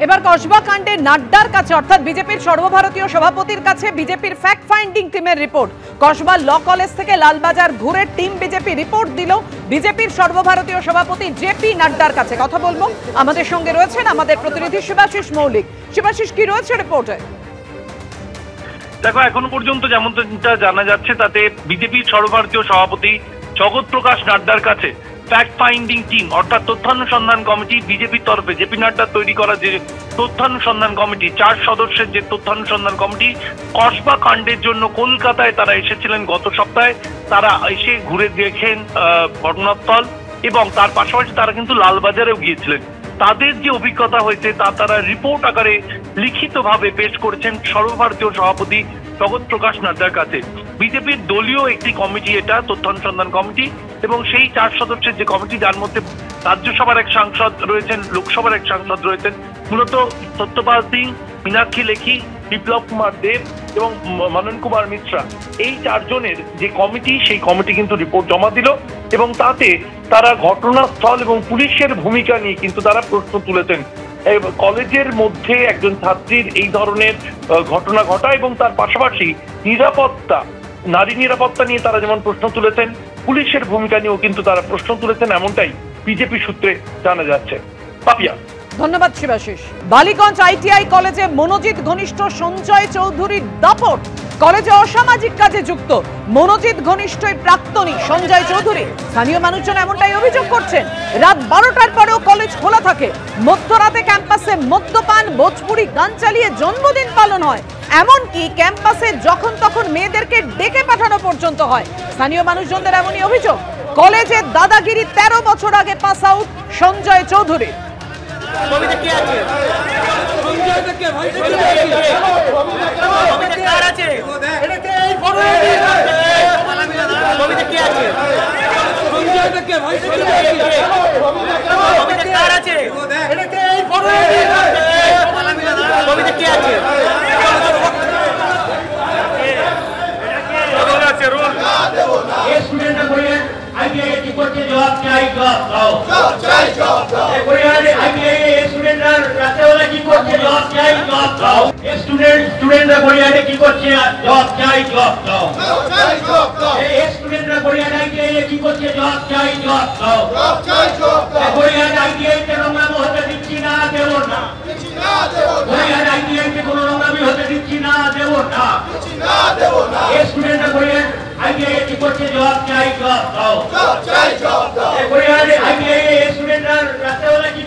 এবার কসবা কাণ্ডে নাড্ডার কাছে অর্থাৎ বিজেপির সর্বভারতীয় সভাপতির কাছে বিজেপির ফ্যাক্ট ফাইন্ডিং টিমের রিপোর্ট। কসবা ল কলেজ থেকে লালবাজার ঘুরে টিম বিজেপি রিপোর্ট দিল বিজেপির সর্বভারতীয় সভাপতি জেপি নাড্ডার কাছে। কথা বলবো, আমাদের সঙ্গে রয়েছেন আমাদের প্রতিনিধি শিবাশিস মৌলিক। শিবাশিস, কি রয়েছে রিপোর্টে? দেখো, এখনো পর্যন্ত যেমনটা জানা যাচ্ছে তাতে বিজেপির সর্বভারতীয় সভাপতি জগৎ প্রকাশ নাড্ডার কাছে ফ্যাক্ট ফাইন্ডিং টিম অর্থাৎ তথ্যানুসন্ধান কমিটি বিজেপির তরফে জেপি নাড্ডার তৈরি করা যে তথ্যানুসন্ধান কমিটি 4 সদস্যের যে তথ্যানুসন্ধান কমিটি কসবা কাণ্ডের জন্য কলকাতায় তারা এসেছিলেন গত সপ্তাহে। তারা এসে ঘুরে দেখেন ঘটনাস্থল এবং তার পাশাপাশি তারা কিন্তু লালবাজারেও গিয়েছিলেন। তাদের যে অভিজ্ঞতা হয়েছে তা তারা রিপোর্ট আকারে লিখিতভাবে পেশ করেছেন সর্বভারতীয় সভাপতি জগৎ প্রকাশ নাড্ডার কাছে। বিজেপির দলীয় একটি কমিটি এটা, তথ্যানুসন্ধান কমিটি, এবং সেই 4 সদস্যের যে কমিটি যার মধ্যে রাজ্যসভার এক সাংসদ রয়েছেন, লোকসভার এক সাংসদ রয়েছেন, মূলত সত্যপাল সিং, মীনাক্ষী লেখি, বিপ্লব কুমার দেব এবং মনন কুমার মিশ্রা, এই 4 জনের যে কমিটি সেই কমিটি কিন্তু রিপোর্ট জমা দিল এবং তাতে তারা ঘটনাস্থল এবং পুলিশের ভূমিকা নিয়ে কিন্তু তারা প্রশ্ন তুলেছেন। কলেজের মধ্যে একজন ছাত্রীর এই ধরনের ঘটনা ঘটা এবং তার পাশাপাশি নিরাপত্তা, নারী নিরাপত্তা নিয়ে তারা যেমন প্রশ্ন তুলেছেন, পুলিশের ভূমিকা নিয়েও কিন্তু তারা প্রশ্ন তুলেছেন, এমনটাই বিজেপি সূত্রে জানা যাচ্ছে। পাপিয়া, ধন্যবাদ শিবাশিস। বালিগঞ্জ আইটিআই কলেজে মনোজিৎ ঘনিষ্ঠ সঞ্জয় চৌধুরীর দাপট। কলেজে অসামাজিক কাজে যুক্ত মনোজিৎ ঘনিষ্ঠ প্রাক্তনী সঞ্জয় চৌধুরী। স্থানীয় মানুষজন এমনটাই অভিযোগ করছেন। রাত 12টার পরেও কলেজ খোলা থাকে। মধ্যরাতে ক্যাম্পাসে মদ্যপান, ভোজপুরি গান চালিয়ে জন্মদিন পালন হয়। এমনকি ক্যাম্পাসে যখন তখন মেয়েদেরকে ডেকে পাঠানো পর্যন্ত হয়। স্থানীয় মানুষজনদের এমনই অভিযোগ। কলেজে দাদাগিরি 13 বছর আগে পাস আউট সঞ্জয় চৌধুরী। জবাব চাই, জবাব দাও। জবাব চাই, জবাব দাও। স্টুডেন্টরা রাতেবেলা কি করছে? জবাব চাই, জবাব দাও। স্টুডেন্টরা গড়িয়াহাটে কি করছে? জবাব চাই, জবাব দাও। জবাব চাই, জবাব দাও। স্টুডেন্টরা গড়িয়াহাটে আইটিআই কি করছে? জবাব চাই, জবাব দাও। জবাব চাই, জবাব দাও। গড়িয়াহাটে আইটিআই তে নোংরামি হতে দিচ্ছি না, দেব না। দিচ্ছি না, দেব না। গড়িয়াহাটে আইটিআই তে কোনো নোংরামি হতে দিচ্ছি না, দেব না। দিচ্ছি না, দেব না। স্টুডেন্টরা গড়িয়াহাটে আইটিআই কি করছে? জবাব চাই, জবাব দাও। জবাব চাই, জবাব দাও। গড়িয়াহাটে আইটিআই স্টুডেন্টরা রাতেবেলা কি